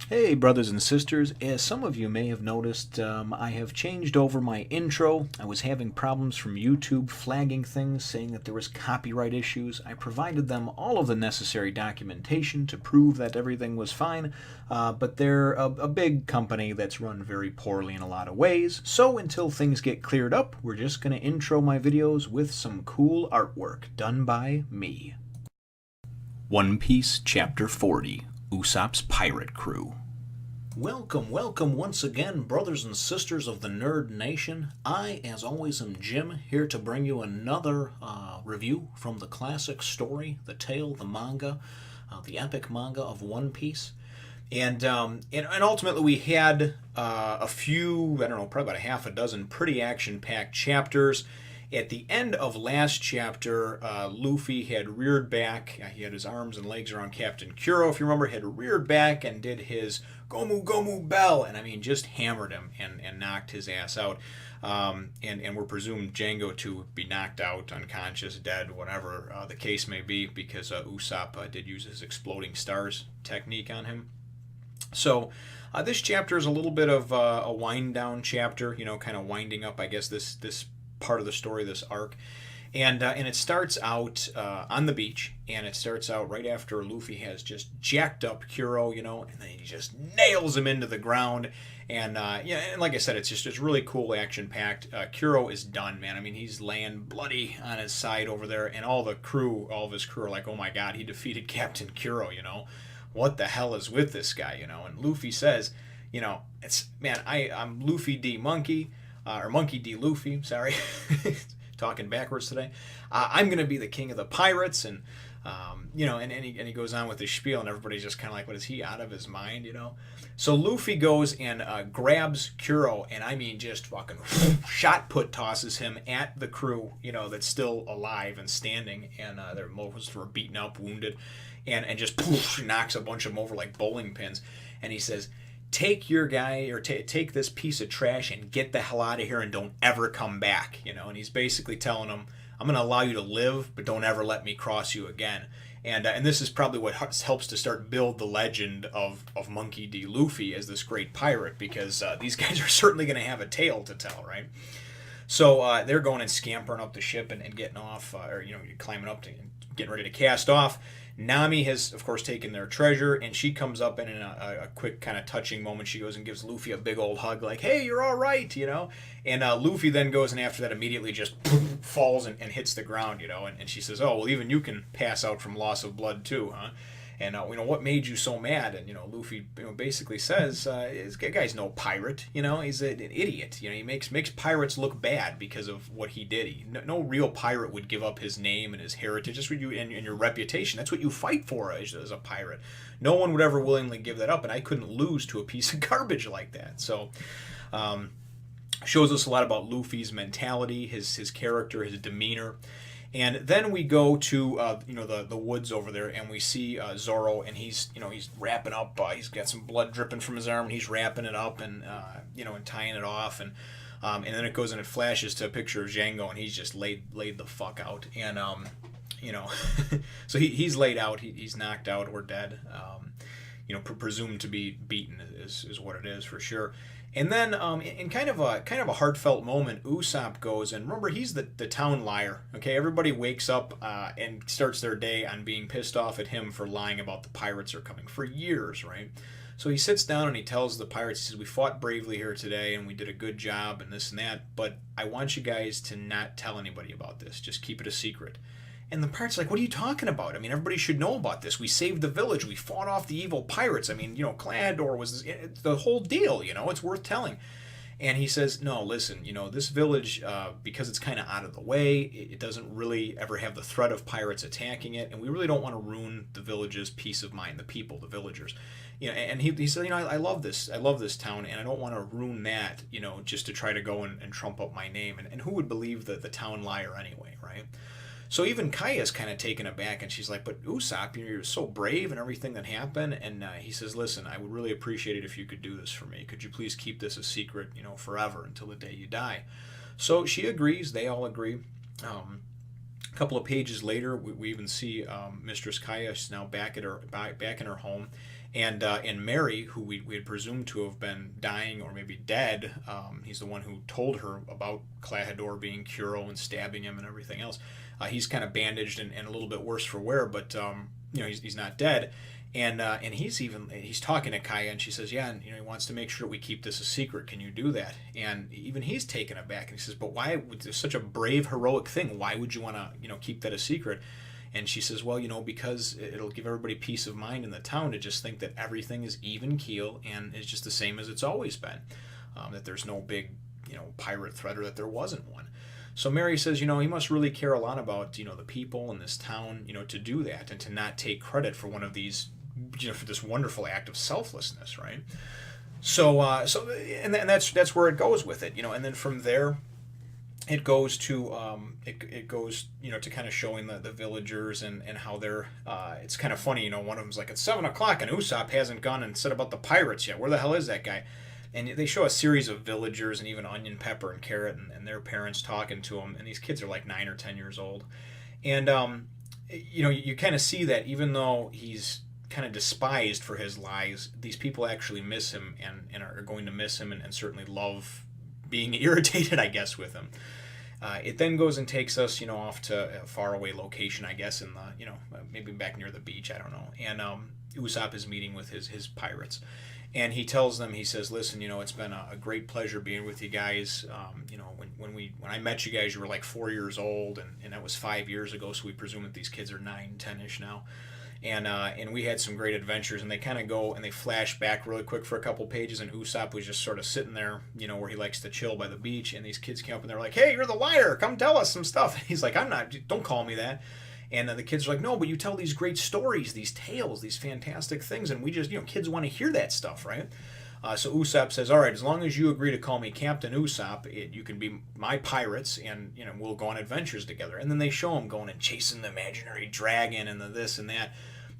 Hey, brothers and sisters. As some of you may have noticed, I have changed over my intro. I was having problems from YouTube flagging things, saying that there was copyright issues. I provided them all of the necessary documentation to prove that everything was fine, but they're a big company that's run very poorly in a lot of ways. So until things get cleared up, we're just going to intro my videos with some cool artwork done by me. One Piece Chapter 40, Usopp's Pirate Crew. Welcome, welcome once again, brothers and sisters of the Nerd Nation. I, as always, am Jim, here to bring you another review from the classic story, the tale, the manga, the epic manga of One Piece. And ultimately, we had a few, I don't know, probably about a half a dozen pretty action-packed chapters. At the end of last chapter, Luffy had reared back. He had his arms and legs around Captain Kuro, if you remember, had reared back and did his Gomu Gomu Bell, and I mean, just hammered him and knocked his ass out. And we're presumed Django to be knocked out, unconscious, dead, whatever the case may be, because Usopp did use his exploding stars technique on him. So this chapter is a little bit of a wind down chapter, kind of winding up, I guess, this part of the story, this arc. And it starts out on the beach, and it starts out right after Luffy has just jacked up Kuro, and then he just nails him into the ground. And and like I said, it's really cool, action packed. Kuro is done, man. I mean, he's laying bloody on his side over there, and all of his crew are like, oh my god, he defeated Captain Kuro, what the hell is with this guy, And Luffy says, I'm Luffy D Monkey. Or Monkey D. Luffy, sorry, talking backwards today. I'm going to be the king of the pirates, and and he goes on with his spiel, and everybody's just kind of like, what is he, out of his mind, So Luffy goes and grabs Kuro, and I mean, just fucking shot put tosses him at the crew, that's still alive and standing, and most were beaten up, wounded, and just poof, knocks a bunch of them over like bowling pins, and he says, take your guy, or take this piece of trash and get the hell out of here and don't ever come back, and he's basically telling him, I'm going to allow you to live, but don't ever let me cross you again. And this is probably what helps to start build the legend of Monkey D. Luffy as this great pirate, because these guys are certainly going to have a tale to tell, right? So they're going and scampering up the ship and getting off, climbing up to getting ready to cast off. Nami has, of course, taken their treasure, and she comes up, and in a quick kind of touching moment, she goes and gives Luffy a big old hug, like, hey, you're all right, And Luffy then goes and after that immediately just falls and hits the ground, and she says, oh, well, even you can pass out from loss of blood too, huh? And what made you so mad? And Luffy basically says, this guy's no pirate. He's an idiot. He makes pirates look bad because of what he did. No real pirate would give up his name and his heritage. That's what you and your reputation. That's what you fight for as a pirate. No one would ever willingly give that up, and I couldn't lose to a piece of garbage like that. So. Shows us a lot about Luffy's mentality, his character, his demeanor. And then we go to the woods over there, and we see Zoro, and he's wrapping up. He's got some blood dripping from his arm, and he's wrapping it up and and tying it off, and then it goes and it flashes to a picture of Django, and he's just laid the fuck out, and so he's laid out, he's knocked out or dead, presumed to be beaten is what it is for sure. And then, in kind of a heartfelt moment, Usopp goes, and remember, he's the town liar. Okay, everybody wakes up and starts their day on being pissed off at him for lying about the pirates are coming for years, right? So he sits down and he tells the pirates, he says, we fought bravely here today, and we did a good job, and this and that, but I want you guys to not tell anybody about this. Just keep it a secret. And the pirates are like, what are you talking about? I mean, everybody should know about this. We saved the village. We fought off the evil pirates. I mean, Clandor was the whole deal, it's worth telling. And he says, no, listen, this village, because it's kind of out of the way, it doesn't really ever have the threat of pirates attacking it, and we really don't want to ruin the village's peace of mind, the people, the villagers. And he said, I love this town, and I don't want to ruin that, just to try to go and trump up my name. And who would believe the town liar anyway, right? So even Kaya's kind of taken aback, and she's like, but Usopp, you're so brave and everything that happened. And he says, listen, I would really appreciate it if you could do this for me. Could you please keep this a secret, forever until the day you die? So she agrees. They all agree. A couple of pages later, we even see Mistress Kaya is now back in her home. And Mary, who we had presumed to have been dying or maybe dead, he's the one who told her about Clahador being Kuro and stabbing him and everything else. He's kind of bandaged and a little bit worse for wear, but he's not dead. And he's talking to Kaya, and she says, yeah, and he wants to make sure we keep this a secret. Can you do that? And even he's taken aback, and he says, but why? It's such a brave, heroic thing. Why would you want to keep that a secret? And she says, well, because it'll give everybody peace of mind in the town to just think that everything is even keel and is just the same as it's always been. That there's no big, pirate threat, or that there wasn't one. So Mary says, he must really care a lot about, the people in this town, to do that and to not take credit for one of these, for this wonderful act of selflessness, right? So that's where it goes with it, and then from there, it goes to to kind of showing the villagers and how they're it's kind of funny, one of them's like, it's 7 o'clock and Usopp hasn't gone and said about the pirates yet. Where the hell is that guy? And they show a series of villagers and even Onion, Pepper, and Carrot and their parents talking to him, and these kids are like 9 or 10 years old, and you kind of see that even though he's kind of despised for his lies, these people actually miss him and are going to miss him and certainly love being irritated, I guess, with him. It then goes and takes us, off to a faraway location, I guess, in the, maybe back near the beach, I don't know. And Usopp is meeting with his pirates. And he tells them, he says, listen, it's been a great pleasure being with you guys. When I met you guys, you were like 4 years old, and that was 5 years ago, so we presume that these kids are 9, 10-ish now. And we had some great adventures, and they kind of go and they flash back really quick for a couple pages, and Usopp was just sort of sitting there, where he likes to chill by the beach, and these kids came up and they're like, hey, you're the liar, come tell us some stuff. And he's like, I'm not, don't call me that. And the kids are like, no, but you tell these great stories, these tales, these fantastic things, and we just, kids want to hear that stuff, right? So Usopp says, all right, as long as you agree to call me Captain Usopp, you can be my pirates, and we'll go on adventures together. And then they show him going and chasing the imaginary dragon and the this and that.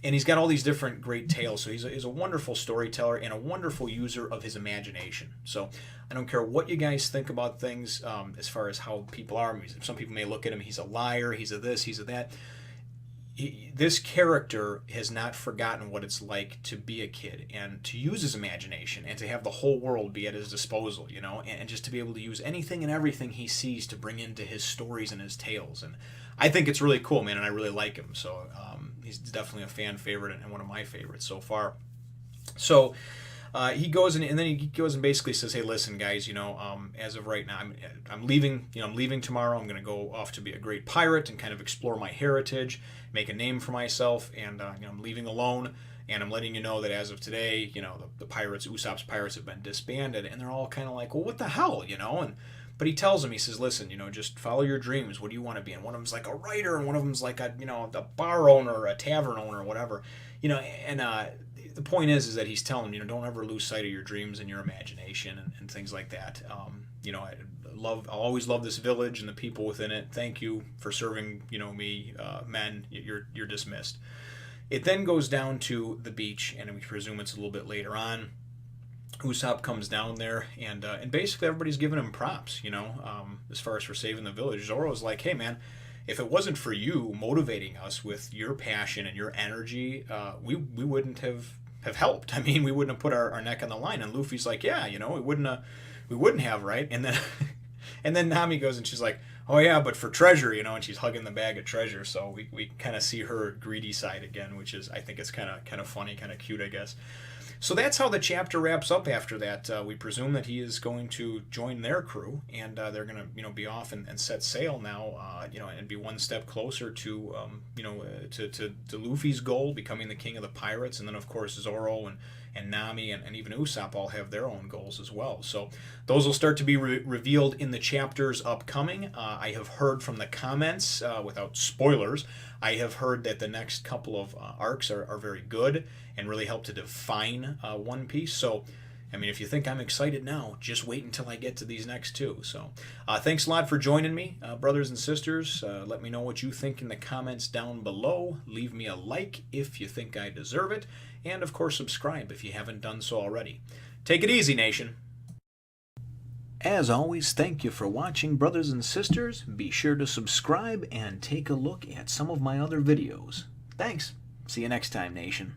And he's got all these different great tales. So he's a wonderful storyteller and a wonderful user of his imagination. So I don't care what you guys think about things as far as how people are. Some people may look at him, he's a liar, he's a this, he's a that. This character has not forgotten what it's like to be a kid and to use his imagination and to have the whole world be at his disposal, and just to be able to use anything and everything he sees to bring into his stories and his tales. And I think it's really cool, man, and I really like him. So he's definitely a fan favorite and one of my favorites so far. So he goes and then he goes and basically says, hey, listen, guys, as of right now, I'm leaving. I'm leaving tomorrow. I'm going to go off to be a great pirate and kind of explore my heritage, make a name for myself, and I'm leaving alone. And I'm letting you know that as of today, the pirates, Usopp's Pirates, have been disbanded. And they're all kind of like, well, what the hell, But he tells them, he says, listen, just follow your dreams. What do you want to be? And one of them's like a writer, and one of them's like a bar owner or a tavern owner or whatever. And the point is that he's telling them, don't ever lose sight of your dreams and your imagination and things like that. I'll always love this village and the people within it. Thank you for serving, me, men. You're dismissed. It then goes down to the beach, and we presume it's a little bit later on. Usopp comes down there, and basically everybody's giving him props, as far as for saving the village. Zoro's like, hey, man, if it wasn't for you motivating us with your passion and your energy, we wouldn't have helped. I mean, we wouldn't have put our neck on the line. And Luffy's like, yeah, we wouldn't have, right? And then and then Nami goes and she's like, oh yeah, but for treasure, and she's hugging the bag of treasure. So we kind of see her greedy side again, which is, I think it's kind of funny, kind of cute, I guess. So that's how the chapter wraps up after that. We presume that he is going to join their crew, and they're going to, be off and set sail now, and be one step closer to, to Luffy's goal, becoming the king of the pirates. And then, of course, Zoro and Nami and even Usopp all have their own goals as well. So those will start to be revealed in the chapters upcoming. I have heard from the comments, without spoilers, I have heard that the next couple of arcs are very good and really help to define One Piece. So, I mean, if you think I'm excited now, just wait until I get to these next two. So, thanks a lot for joining me, brothers and sisters. Let me know what you think in the comments down below. Leave me a like if you think I deserve it. And, of course, subscribe if you haven't done so already. Take it easy, nation. As always, thank you for watching, brothers and sisters. Be sure to subscribe and take a look at some of my other videos. Thanks. See you next time, nation.